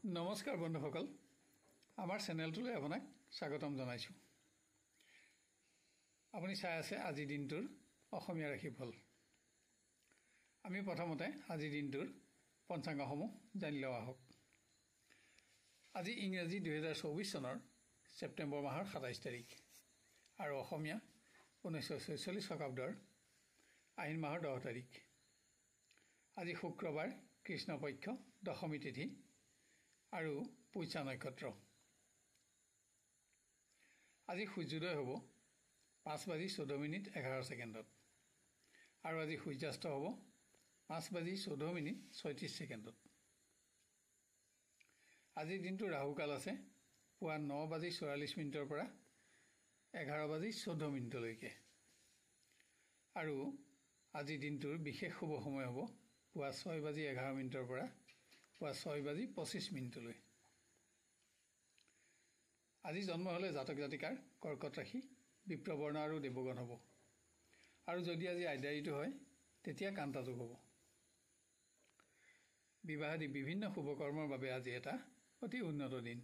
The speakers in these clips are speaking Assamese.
নমস্কাৰ বন্ধুসকল, আমাৰ চেনেলটোলৈ আপোনাক স্বাগতম জনাইছোঁ। আপুনি চাই আছে আজি দিনটোৰ অসমীয়া ৰাশিফল। আমি প্ৰথমতে আজি দিনটোৰ পঞ্চাংগসমূহ জানি লওঁ আহক। আজি ইংৰাজী 2024 চনৰ ছেপ্টেম্বৰ মাহৰ 27 তাৰিখ আৰু অসমীয়া 1946 শকাব্দৰ আহিন মাহৰ 10 তাৰিখ। আজি শুক্ৰবাৰ, কৃষ্ণপক্ষ, দশমী তিথি আৰু পুষ্যা নক্ষত্ৰ। আজি সূৰ্যোদয় হ'ব 5:14:11 আৰু আজি সূৰ্যাস্ত হ'ব 5:14:36। আজিৰ দিনটো ৰাহুকাল আছে পুৱা 9:44 পৰা 11:14 আৰু আজিৰ দিনটোৰ বিশেষ শুভ সময় হ'ব পুৱা 6:11 পৰা পুৱা 6:25। আজি জন্ম হ'লে জাতক জাতিকাৰ কৰ্কট ৰাশি, বিপ্ৰবৰ্ণ আৰু দেৱগণ হ'ব। আৰু যদি আজি আইদাৰিটো হয় তেতিয়া কান্তাযোগ হ'ব। বিবাহাদি বিভিন্ন শুভকৰ্মৰ বাবে আজি এটা অতি উন্নত দিন।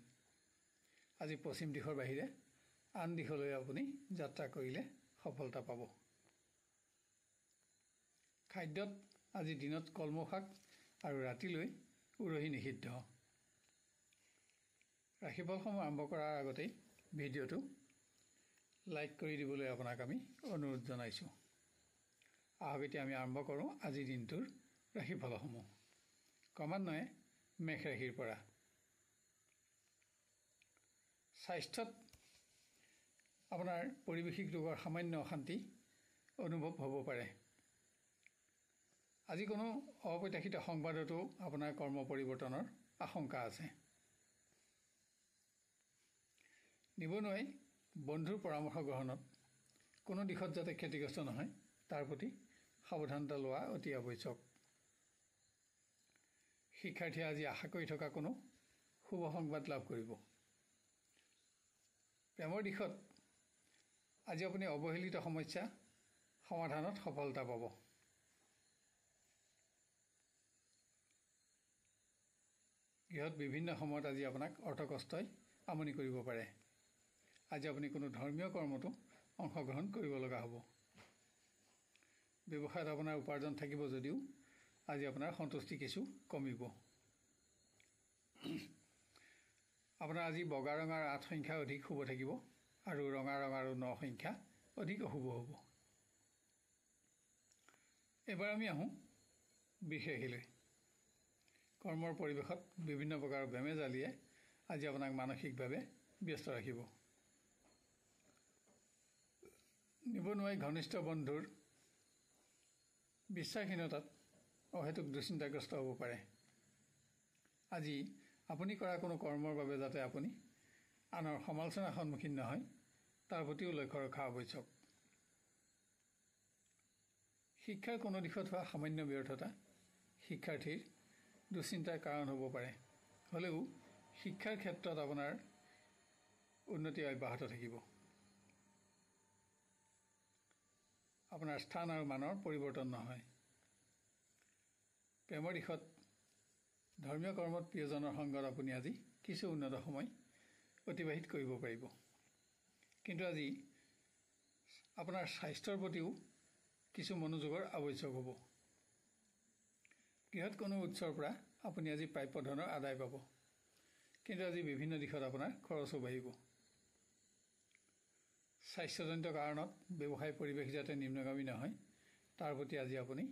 আজি পশ্চিম দিশৰ বাহিৰে আন দিশলৈ আপুনি যাত্ৰা কৰিলে সফলতা পাব। খাদ্যত আজি দিনত কলমৌ শাক আৰু ৰাতিলৈ উৰহি নিষিদ্ধ। ৰাশিফলসমূহ আৰম্ভ কৰাৰ আগতেই ভিডিঅ'টো লাইক কৰি দিবলৈ আপোনাক আমি অনুৰোধ জনাইছোঁ। আহক এতিয়া আমি আৰম্ভ কৰোঁ আজিৰ দিনটোৰ ৰাশিফলসমূহ। ক্ৰমান্বয়ে মেষ ৰাশিৰ পৰা। স্বাস্থ্যত আপোনাৰ পাৰিৱেশিক ৰোগৰ সামান্য অশান্তি অনুভৱ হ'ব পাৰে। আজি কোনো অপ্ৰত্যাশিত সংবাদতো আপোনাৰ কৰ্ম পৰিৱৰ্তনৰ আশংকা আছে। নিবনুৱাই বন্ধুৰ পৰামৰ্শ গ্ৰহণত কোনো দিশত যাতে ক্ষতিগ্ৰস্ত নহয় তাৰ প্ৰতি সাৱধানতা লোৱা অতি আৱশ্যক। শিক্ষাৰ্থীয়ে আজি আশা কৰি থকা কোনো শুভ সংবাদ লাভ কৰিব। প্ৰেমৰ দিশত আজি আপুনি অৱহেলিত সমস্যা সমাধানত সফলতা পাব। গৃহত বিভিন্ন সময়ত আজি আপোনাক অৰ্থকষ্টই আমনি কৰিব পাৰে। আজি আপুনি কোনো ধৰ্মীয় কৰ্মতো অংশগ্ৰহণ কৰিব লগা হ'ব। ব্যৱসায়ত আপোনাৰ উপাৰ্জন থাকিব যদিও আজি আপোনাৰ সন্তুষ্টি কিছু কমিব। আপোনাৰ আজি বগা ৰঙৰ 8 সংখ্যা অধিক শুভ থাকিব আৰু ৰঙা ৰঙ আৰু 9 সংখ্যা অধিক অশুভ হ'ব। এবাৰ আমি আহোঁ বৃষ ৰাশিলৈ। কৰ্মৰ পৰিৱেশত বিভিন্ন প্ৰকাৰৰ বেমেজালিয়ে আজি আপোনাক মানসিকভাৱে ব্যস্ত ৰাখিব। নিবনুৱাই ঘনিষ্ঠ বন্ধুৰ বিশ্বাসহীনতাত অহেতুক দুশ্চিন্তাগ্ৰস্ত হ'ব পাৰে। আজি আপুনি কৰা কোনো কৰ্মৰ বাবে যাতে আপুনি আনৰ সমালোচনাৰ সন্মুখীন নহয় তাৰ প্ৰতিও লক্ষ্য ৰখা আৱশ্যক। শিক্ষাৰ কোনো দিশত হোৱা সামান্য ব্যৰ্থতা শিক্ষাৰ্থীৰ দুশ্চিন্তাৰ কাৰণ হ'ব পাৰে। হ'লেও শিক্ষাৰ ক্ষেত্ৰত আপোনাৰ উন্নতি অব্যাহত থাকিব। আপোনাৰ স্থান আৰু মানৰ পৰিৱৰ্তন নহয়। প্ৰেমৰ দিশত ধৰ্মীয় কৰ্মত প্ৰিয়জনৰ সংগত আপুনি আজি কিছু উন্নত সময় অতিবাহিত কৰিব পাৰিব। কিন্তু আজি আপোনাৰ স্বাস্থ্যৰ প্ৰতিও কিছু মনোযোগৰ আৱশ্যক হ'ব। গৃহত কোনো উৎসৰ পৰা আপুনি আজি প্ৰাপ্য ধনৰ আদায় পাব। কিন্তু আজি বিভিন্ন দিশত আপোনাৰ খৰচো বাঢ়িব। স্বাস্থ্যজনিত কাৰণত ব্যৱসায় পৰিৱেশ যাতে নিম্নগামী নহয় তাৰ প্ৰতি আজি আপুনি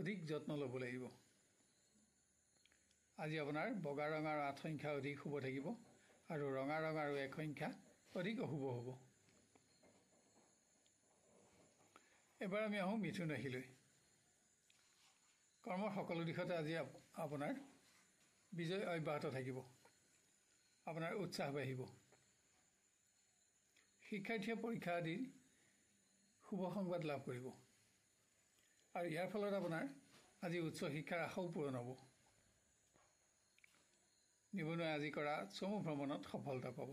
অধিক যত্ন ল'ব লাগিব। আজি আপোনাৰ বগা ৰঙ আৰু 8 সংখ্যা অধিক শুভ থাকিব আৰু ৰঙা ৰঙ আৰু 1 সংখ্যা অধিক অশুভ হ'ব। এবাৰ আমি আহোঁ মিথুন ৰাশিলৈ। কৰ্মৰ সকলো দিশতে আজি আপোনাৰ বিজয় অব্যাহত থাকিব। আপোনাৰ উৎসাহ বাঢ়িব। শিক্ষাৰ্থীয়ে পৰীক্ষা আদিৰ শুভ সংবাদ লাভ কৰিব আৰু ইয়াৰ ফলত আপোনাৰ আজি উচ্চ শিক্ষাৰ আশাও পূৰণ হ'ব। নিবনুৱাই আজি কৰা চমু ভ্ৰমণত সফলতা পাব।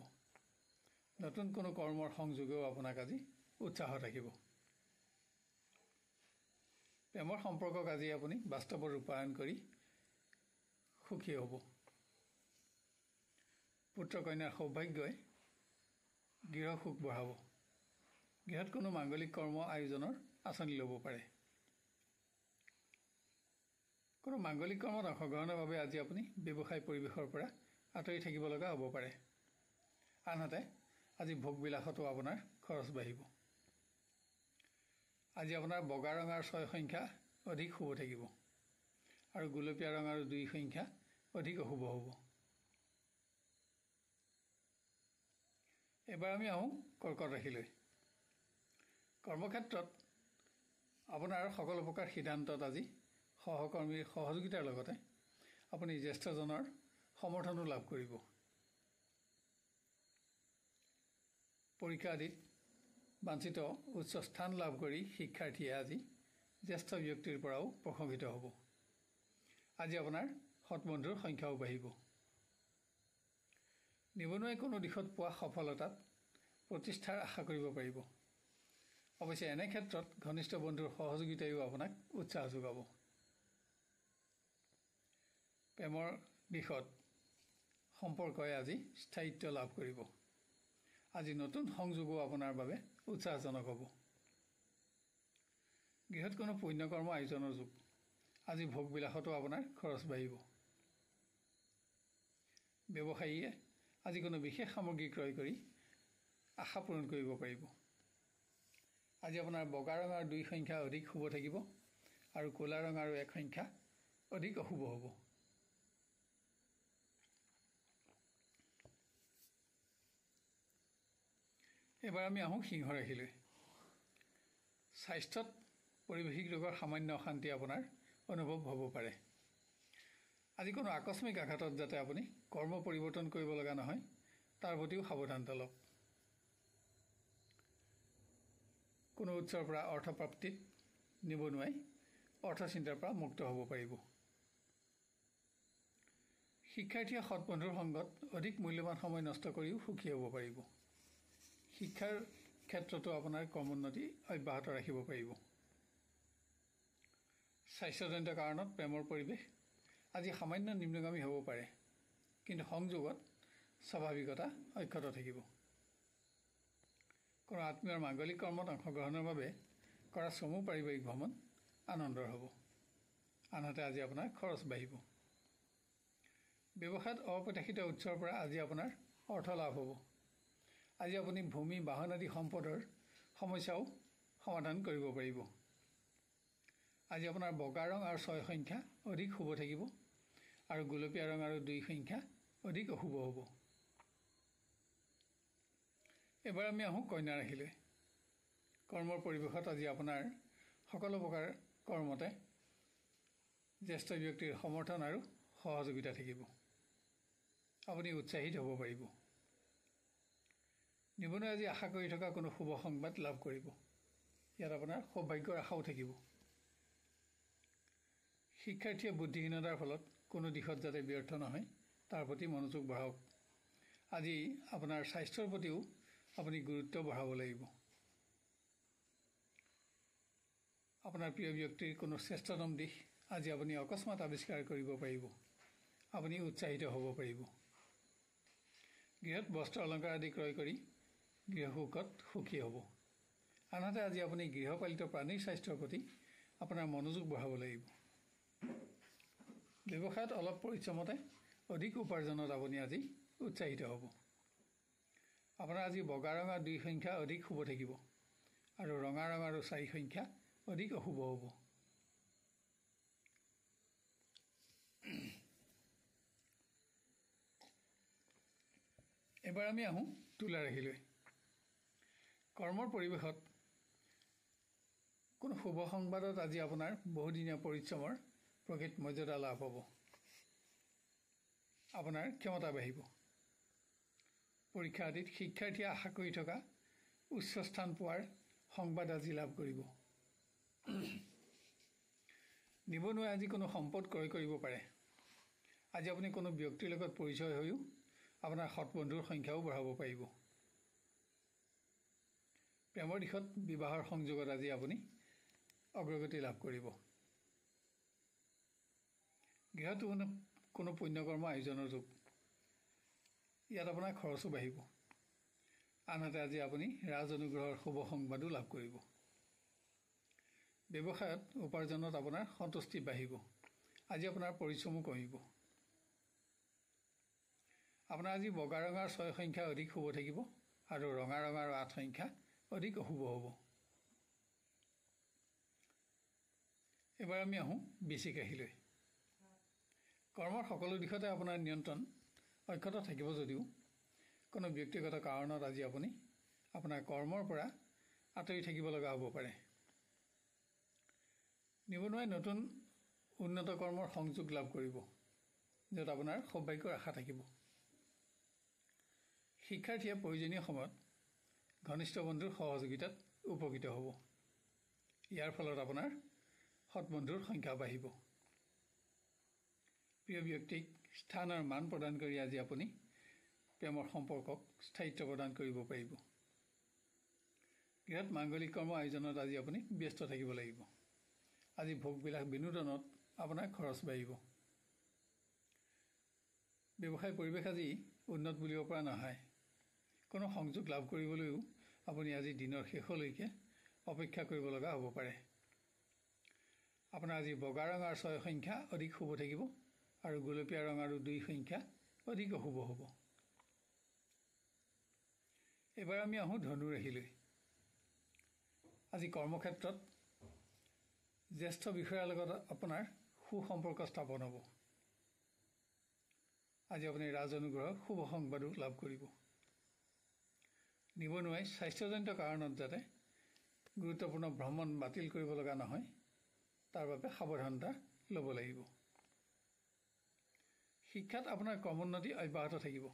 নতুন কোনো কৰ্মৰ সংযোগেও আপোনাক আজি উৎসাহত ৰাখিব। প্ৰেমৰ সম্পৰ্কক আজি আপুনি বাস্তৱত ৰূপায়ণ কৰি সুখী হ'ব। পুত্ৰ কন্যাৰ সৌভাগ্যই গৃহ সুখ বঢ়াব। গৃহত কোনো মাংগলিক কৰ্ম আয়োজনৰ আঁচনি ল'ব পাৰে। কোনো মাংগলিক কৰ্মত অংশগ্ৰহণৰ বাবে আজি আপুনি ব্যৱসায় পৰিৱেশৰ পৰা আঁতৰি থাকিব লগা হ'ব পাৰে। আনহাতে আজি ভোগবিলাসতো আপোনাৰ খৰচ বাঢ়িব। আজি আপোনাৰ বগা ৰঙৰ 6 সংখ্যা অধিক শুভ থাকিব আৰু গুলপীয়া ৰঙৰ 2 সংখ্যা অধিক অশুভ হ'ব। এবাৰ আমি আহোঁ কৰ্কট ৰাশিলৈ। কৰ্মক্ষেত্ৰত আপোনাৰ সকলো প্ৰকাৰ সিদ্ধান্তত আজি সহকৰ্মীৰ সহযোগিতাৰ লগতে আপুনি জ্যেষ্ঠজনৰ সমৰ্থনো লাভ কৰিব। পৰীক্ষা আদিত বাঞ্ছিত উচ্চ স্থান লাভ কৰি শিক্ষাৰ্থীয়ে আজি জ্যেষ্ঠ ব্যক্তিৰ পৰাও প্ৰশংসিত হ'ব। আজি আপোনাৰ সৎ বন্ধুৰ সংখ্যাও বাঢ়িব। নিবনুৱাই কোনো দিশত পোৱা সফলতাত প্ৰতিষ্ঠাৰ আশা কৰিব পাৰিব। অৱশ্যে এনে ক্ষেত্ৰত ঘনিষ্ঠ বন্ধুৰ সহযোগিতায়ো আপোনাক উৎসাহ যোগাব। প্ৰেমৰ দিশত সম্পৰ্কই আজি স্থায়িত্ব লাভ কৰিব। আজি নতুন সংযোগো আপোনাৰ বাবে উৎসাহজনক হ'ব। গৃহত কোনো পুণ্যকৰ্ম আয়োজনৰ যোগ। আজি ভোগবিলাসতো আপোনাৰ খৰচ বাঢ়িব। ব্যৱসায়ীয়ে আজি কোনো বিশেষ সামগ্ৰী ক্ৰয় কৰি আশা পূৰণ কৰিব পাৰিব। আজি আপোনাৰ বগা ৰঙৰ 2 সংখ্যা অধিক শুভ থাকিব আৰু ক'লা ৰঙৰ 1 সংখ্যা অধিক অশুভ হ'ব। এবাৰ আমি আহোঁ সিংহ ৰাশিলৈ। স্বাস্থ্যত পৰিৱেশিক ৰোগৰ সামান্য অশান্তি আপোনাৰ অনুভৱ হ'ব পাৰে। আজি কোনো আকস্মিক আঘাতত যাতে আপুনি কৰ্ম পৰিৱৰ্তন কৰিব লগা নহয় তাৰ প্ৰতিও সাৱধানতা লওক। কোনো উৎসৰ পৰা অৰ্থপ্ৰাপ্তিত নিবনুৱাই অৰ্থচিন্তাৰ পৰা মুক্ত হ'ব পাৰিব। শিক্ষাৰ্থীয়ে সৎ বন্ধুৰ সংগত অধিক মূল্যৱান সময় নষ্ট কৰিও সুখী হ'ব পাৰিব। শিক্ষাৰ ক্ষেত্ৰতো আপোনাৰ কৰ্মোন্নতি অব্যাহত ৰাখিব পাৰিব। স্বাস্থ্যজনিত কাৰণত প্ৰেমৰ পৰিৱেশ আজি সামান্য নিম্নগামী হ'ব পাৰে, কিন্তু সংযোগত স্বাভাৱিকতা অক্ষত থাকিব। কোনো আত্মীয়ৰ মাংগলিক কৰ্মত অংশগ্ৰহণৰ বাবে কৰা চমু পাৰিবাৰিক ভ্ৰমণ আনন্দৰ হ'ব। আনহাতে আজি আপোনাৰ খৰচ বাঢ়িব। ব্যৱসায়ত অপ্ৰত্যাশিত উৎসৰ পৰা আজি আপোনাৰ অৰ্থ লাভ হ'ব। আজি আপুনি ভূমি বাহন আদি সম্পদৰ সমস্যাও সমাধান কৰিব পাৰিব। আজি আপোনাৰ বগা ৰং আৰু 6 সংখ্যা অধিক শুভ থাকিব আৰু গুলপীয়া ৰং আৰু 2 সংখ্যা অধিক অশুভ হ'ব। এবাৰ আমি আহোঁ কন্যা ৰাশিলৈ। কৰ্মৰ পৰিৱেশত আজি আপোনাৰ সকলো প্ৰকাৰ কৰ্মতে জ্যেষ্ঠ ব্যক্তিৰ সমৰ্থন আৰু সহযোগিতা থাকিব। আপুনি উৎসাহিত হ'ব পাৰিব। নিবনুৱাই আজি আশা কৰি থকা কোনো শুভ সংবাদ লাভ কৰিব। ইয়াত আপোনাৰ সৌভাগ্যৰ আশাও থাকিব। শিক্ষাৰ্থীয়ে বুদ্ধিহীনতাৰ ফলত কোনো দিশত যাতে ব্যৰ্থ নহয় তাৰ প্ৰতি মনোযোগ বঢ়াওক। আজি আপোনাৰ স্বাস্থ্যৰ প্ৰতিও আপুনি গুৰুত্ব বঢ়াব লাগিব। আপোনাৰ প্ৰিয় ব্যক্তিৰ কোনো শ্ৰেষ্ঠতম দিশ আজি আপুনি অকস্মাত আৱিষ্কাৰ কৰিব পাৰিব। আপুনি উৎসাহিত হ'ব পাৰিব। গৃহত বস্ত্ৰ অলংকাৰ আদি ক্ৰয় কৰি গৃহসুখত সুখী হ'ব। আনহাতে আজি আপুনি গৃহপালিত প্ৰাণীৰ স্বাস্থ্যৰ প্ৰতি আপোনাৰ মনোযোগ বঢ়াব লাগিব। ব্যৱসায়ত অলপ পৰিশ্ৰমতে অধিক উপাৰ্জনত আপুনি আজি উৎসাহিত হ'ব। আপোনাৰ আজি বগা ৰঙৰ 2 সংখ্যা অধিক শুভ থাকিব আৰু ৰঙা ৰঙৰ 4 সংখ্যা অধিক অশুভ হ'ব। এবাৰ আমি আহোঁ তুলা ৰাশিলৈ। কৰ্মৰ পৰিৱেশত কোনো শুভ সংবাদত আজি আপোনাৰ বহুদিনীয়া পৰিশ্ৰমৰ প্ৰকৃত মৰ্যাদা লাভ হ'ব। আপোনাৰ ক্ষমতা বাঢ়িব। পৰীক্ষা আদিত শিক্ষাৰ্থীয়ে আশা কৰি থকা উচ্চ স্থান পোৱাৰ সংবাদ আজি লাভ কৰিব। নিবনুৱাই আজি কোনো সম্পদ ক্ৰয় কৰিব পাৰে। আজি আপুনি কোনো ব্যক্তিৰ লগত পৰিচয় হৈও আপোনাৰ সৎ বন্ধুৰ সংখ্যাও বঢ়াব পাৰিব। প্ৰেমৰ দিশত বিবাহৰ সংযোগত আজি আপুনি অগ্ৰগতি লাভ কৰিব। গৃহত কোনো পুণ্যকৰ্ম আয়োজনৰ যোগ। ইয়াত আপোনাৰ খৰচো বাঢ়িব। আনহাতে আজি আপুনি ৰাজ অনুগ্ৰহৰ শুভ সংবাদো লাভ কৰিব। ব্যৱসায়ত উপাৰ্জনত আপোনাৰ সন্তুষ্টি বাঢ়িব। আজি আপোনাৰ পৰিশ্ৰমো কমিব। আপোনাৰ আজি বগা ৰঙাৰ 6 সংখ্যা অধিক শুভ থাকিব আৰু ৰঙা ৰঙাৰ 8 সংখ্যা অধিক অশুভ হ'ব। এবাৰ আমি আহোঁ বৃশ্চিক ৰাশিলৈ। কৰ্মৰ সকলো দিশতে আপোনাৰ নিয়ন্ত্ৰণ অক্ষত থাকিব যদিও কোনো ব্যক্তিগত কাৰণত আজি আপুনি আপোনাৰ কৰ্মৰ পৰা আঁতৰি থাকিব লগা হ'ব পাৰে। নিবনুৱাই নতুন উন্নত কৰ্মৰ সংযোগ লাভ কৰিব, য'ত আপোনাৰ সৌভাগ্যৰ আশা থাকিব। শিক্ষাৰ্থীয়ে প্ৰয়োজনীয় সময়ত ঘনিষ্ঠ বন্ধুৰ সহযোগিতাত উপকৃত হ'ব। ইয়াৰ ফলত আপোনাৰ সৎ বন্ধুৰ সংখ্যা বাঢ়িব। প্ৰিয় ব্যক্তিক স্থান আৰু মান প্ৰদান কৰি আজি আপুনি প্ৰেমৰ সম্পৰ্কক স্থায়িত্ব প্ৰদান কৰিব পাৰিব। গৃহত মাংগলিক কৰ্ম আয়োজনত আজি আপুনি ব্যস্ত থাকিব লাগিব। আজি ভোগবিলাক বিনোদনত আপোনাৰ খৰচ বাঢ়িব। ব্যৱসায় পৰিৱেশ আজি উন্নত বুলিব পৰা নহয়। কোনো সংযোগ লাভ কৰিবলৈও আপুনি আজি দিনৰ শেষলৈকে অপেক্ষা কৰিব লগা হ'ব পাৰে। আপোনাৰ আজি বগা ৰঙাৰ 6 সংখ্যা অধিক শুভ থাকিব আৰু গোলপীয়া ৰঙাৰ 2 সংখ্যা অধিক অশুভ হ'ব। এবাৰ আমি আহোঁ ধনু ৰাশিলৈ। আজি কৰ্মক্ষেত্ৰত জ্যেষ্ঠ বিষয়াৰ লগত আপোনাৰ সুসম্পৰ্ক স্থাপন হ'ব। আজি আপুনি ৰাজ অনুগ্ৰহৰ শুভ সংবাদো লাভ কৰিব। নিবনুৱাই স্বাস্থ্যজনিত কাৰণত যাতে গুৰুত্বপূৰ্ণ ভ্ৰমণ বাতিল কৰিব লগা নহয়, তাৰ বাবে সাৱধানতা ল'ব লাগিব। শিক্ষাত আপোনাৰ ক্ৰমোন্নতি অব্যাহত থাকিব।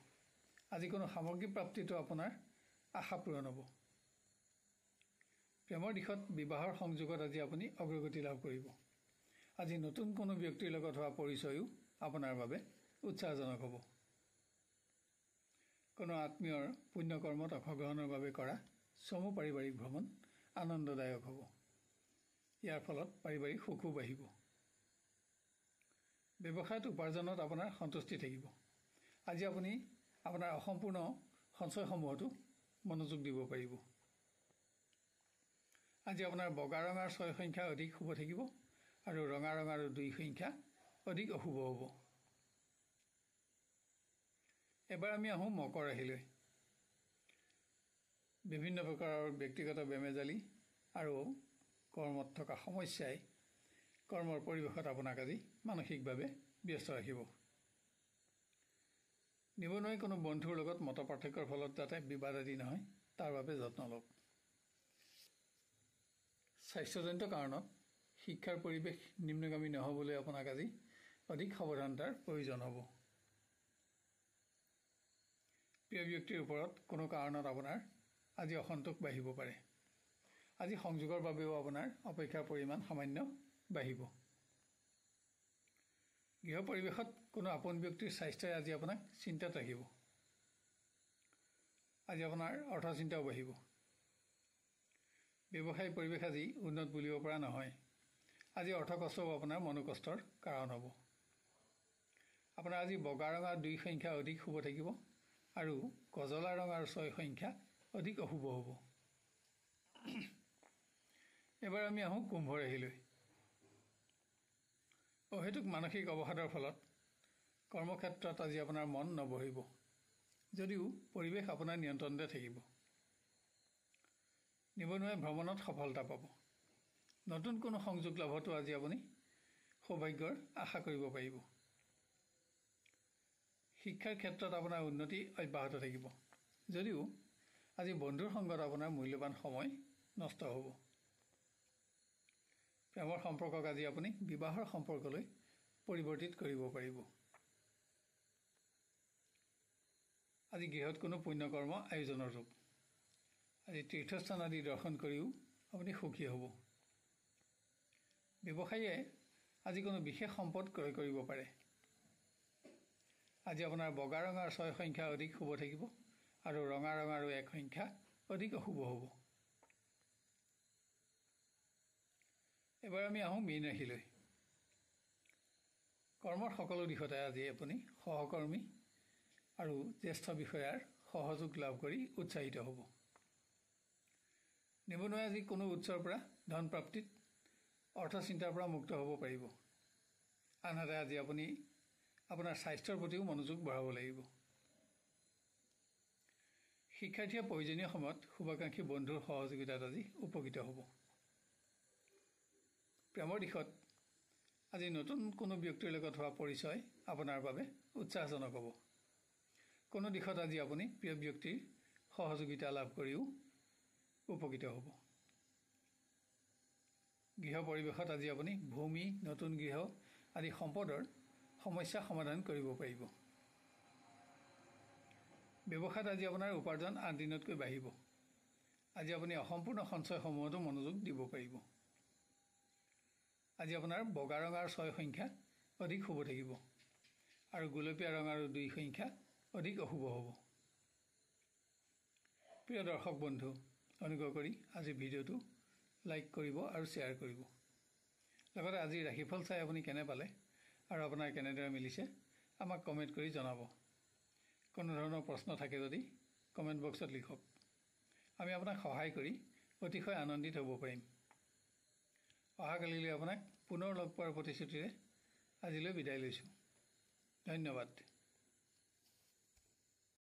আজি কোনো সামগ্ৰী প্ৰাপ্তিটো আপোনাৰ আশা পূৰণ হ'ব। প্ৰেমৰ দিশত বিবাহৰ সংযোগত আজি আপুনি অগ্ৰগতি লাভ কৰিব। আজি নতুন কোনো ব্যক্তিৰ লগত হোৱা পৰিচয়ো আপোনাৰ বাবে উৎসাহজনক হ'ব। কোনো আত্মীয়ৰ পুণ্যকৰ্মত অংশগ্ৰহণৰ বাবে কৰা চমু পাৰিবাৰিক ভ্ৰমণ আনন্দদায়ক হ'ব। ইয়াৰ ফলত পাৰিবাৰিক সুখো বাঢ়িব। ব্যৱসায়ত উপাৰ্জনত আপোনাৰ সন্তুষ্টি থাকিব। আজি আপুনি আপোনাৰ অসম্পূৰ্ণ সঞ্চয়সমূহতো মনোযোগ দিব পাৰিব। আজি আপোনাৰ বগা ৰঙাৰ 6 সংখ্যা অধিক শুভ থাকিব আৰু ৰঙা ৰঙাৰ 2 সংখ্যা অধিক অশুভ হ'ব। এবাৰ আমি আহোঁ মকৰ ৰাশিলৈ। বিভিন্ন প্ৰকাৰৰ ব্যক্তিগত বেমেজালি আৰু কৰ্মত থকা সমস্যাই কৰ্মৰ পৰিৱেশত আপোনাক আজি মানসিকভাৱে ব্যস্ত ৰাখিব। নিবনুৱাই কোনো বন্ধুৰ লগত মত পাৰ্থক্যৰ ফলত যাতে বিবাদ আদি নহয়, তাৰ বাবে যত্ন লওক। স্বাস্থ্যজনিত কাৰণত শিক্ষাৰ পৰিৱেশ নিম্নগামী নহ'বলৈ আপোনাক আজি অধিক সাৱধানতাৰ প্ৰয়োজন হ'ব। প্ৰিয় ব্যক্তিৰ ওপৰত কোনো কাৰণত আপোনাৰ আজি অসন্তোষ বাঢ়িব পাৰে। আজি সংযোগৰ বাবেও আপোনাৰ অপেক্ষাৰ পৰিমাণ সামান্য বাঢ়িব। গৃহ পৰিৱেশত কোনো আপোন ব্যক্তিৰ স্বাস্থ্যই আজি আপোনাক চিন্তাত ৰাখিব। আজি আপোনাৰ অৰ্থচিন্তাও বাঢ়িব। ব্যৱসায়িক পৰিৱেশ আজি উন্নত বুলিব পৰা নহয়। আজি অৰ্থকষ্টও আপোনাৰ মনোকষ্টৰ কাৰণ হ'ব। আপোনাৰ আজি বগা ৰঙাৰ 2 সংখ্যা অধিক শুভ থাকিব আৰু কজলা ৰঙাৰ 6 সংখ্যা অধিক অশুভ হ'ব। এবাৰ আমি আহোঁ কুম্ভ ৰাশিলৈ। অহেতুক মানসিক অৱসাদৰ ফলত কৰ্মক্ষেত্ৰত আজি আপোনাৰ মন নবহিব, যদিও পৰিৱেশ আপোনাৰ নিয়ন্ত্ৰণতে থাকিব। নিবনুৱাই ভ্ৰমণত সফলতা পাব। নতুন কোনো সংযোগ লাভতো আজি আপুনি সৌভাগ্যৰ আশা কৰিব পাৰিব। শিক্ষাৰ ক্ষেত্ৰত আপোনাৰ উন্নতি অব্যাহত থাকিব, যদিও আজি বন্ধুৰ সংগত আপোনাৰ মূল্যৱান সময় নষ্ট হ'ব। প্ৰেমৰ সম্পৰ্কক আজি আপুনি বিবাহৰ সম্পৰ্কলৈ পৰিৱৰ্তিত কৰিব পাৰিব। আজি গৃহত কোনো পুণ্যকৰ্ম আয়োজনৰ ৰূপ। আজি তীৰ্থস্থান আদি দৰ্শন কৰিও আপুনি সুখী হ'ব। ব্যৱসায়ীয়ে আজি কোনো বিশেষ সম্পদ ক্ৰয় কৰিব পাৰে। আজি আপোনাৰ বগা ৰঙাৰ 6 সংখ্যা অধিক শুভ থাকিব আৰু ৰঙা ৰঙাৰ 1 সংখ্যা অধিক অশুভ হ'ব। এবাৰ আমি আহোঁ মীন ৰাশিলৈ। কৰ্মৰ সকলো দিশতে আজি আপুনি সহকৰ্মী আৰু জ্যেষ্ঠ বিষয়াৰ সহযোগ লাভ কৰি উৎসাহিত হ'ব। নিবনুৱাই আজি কোনো উৎসৰ পৰা ধন প্ৰাপ্তিত অৰ্থ চিন্তাৰ পৰা মুক্ত হ'ব পাৰিব। আনহাতে আজি আপুনি আপোনাৰ স্বাস্থ্যৰ প্ৰতিও মনোযোগ বঢ়াব লাগিব। শিক্ষাৰ্থীয়ে প্ৰয়োজনীয় সময়ত শুভাকাংক্ষী বন্ধুৰ সহযোগিতাত আজি উপকৃত হ'ব। প্ৰেমৰ দিশত আজি নতুন কোনো ব্যক্তিৰ লগত হোৱা পৰিচয় আপোনাৰ বাবে উৎসাহজনক হ'ব। কোনো দিশত আজি আপুনি প্ৰিয় ব্যক্তিৰ সহযোগিতা লাভ কৰিও উপকৃত হ'ব। গৃহ পৰিৱেশত আজি আপুনি ভূমি, নতুন গৃহ আদি সম্পদৰ সমস্যা সমাধান কৰিব পাৰিব। ব্যৱসায়ত আজি আপোনাৰ উপাৰ্জন আন দিনতকৈ বাঢ়িব। আজি আপুনি অসম্পূৰ্ণ সঞ্চয়সমূহতো মনোযোগ দিব পাৰিব। আজি আপোনাৰ বগা ৰং আৰু 6 সংখ্যা অধিক শুভ থাকিব আৰু গোলপীয়া ৰং আৰু 2 সংখ্যা অধিক অশুভ হ'ব। প্ৰিয় দৰ্শক বন্ধু, অনুগ্ৰহ কৰি আজি ভিডিঅ'টো লাইক কৰিব আৰু শ্বেয়াৰ কৰিব। লগতে আজি ৰাশিফল চাই আপুনি কেনে পালে আৰু আপোনাৰ কেনেদৰে মিলিছে আমাক কমেণ্ট কৰি জনাব। কোনো ধৰণৰ প্ৰশ্ন থাকে যদি কমেণ্ট বক্সত লিখক। আমি আপোনাক সহায় কৰি অতিশয় আনন্দিত হ'ব পাৰিম। অহাকালিলৈ আপোনাক পুনৰ লগ পোৱাৰ প্ৰতিশ্ৰুতিৰে আজিলৈ বিদায় লৈছোঁ। ধন্যবাদ।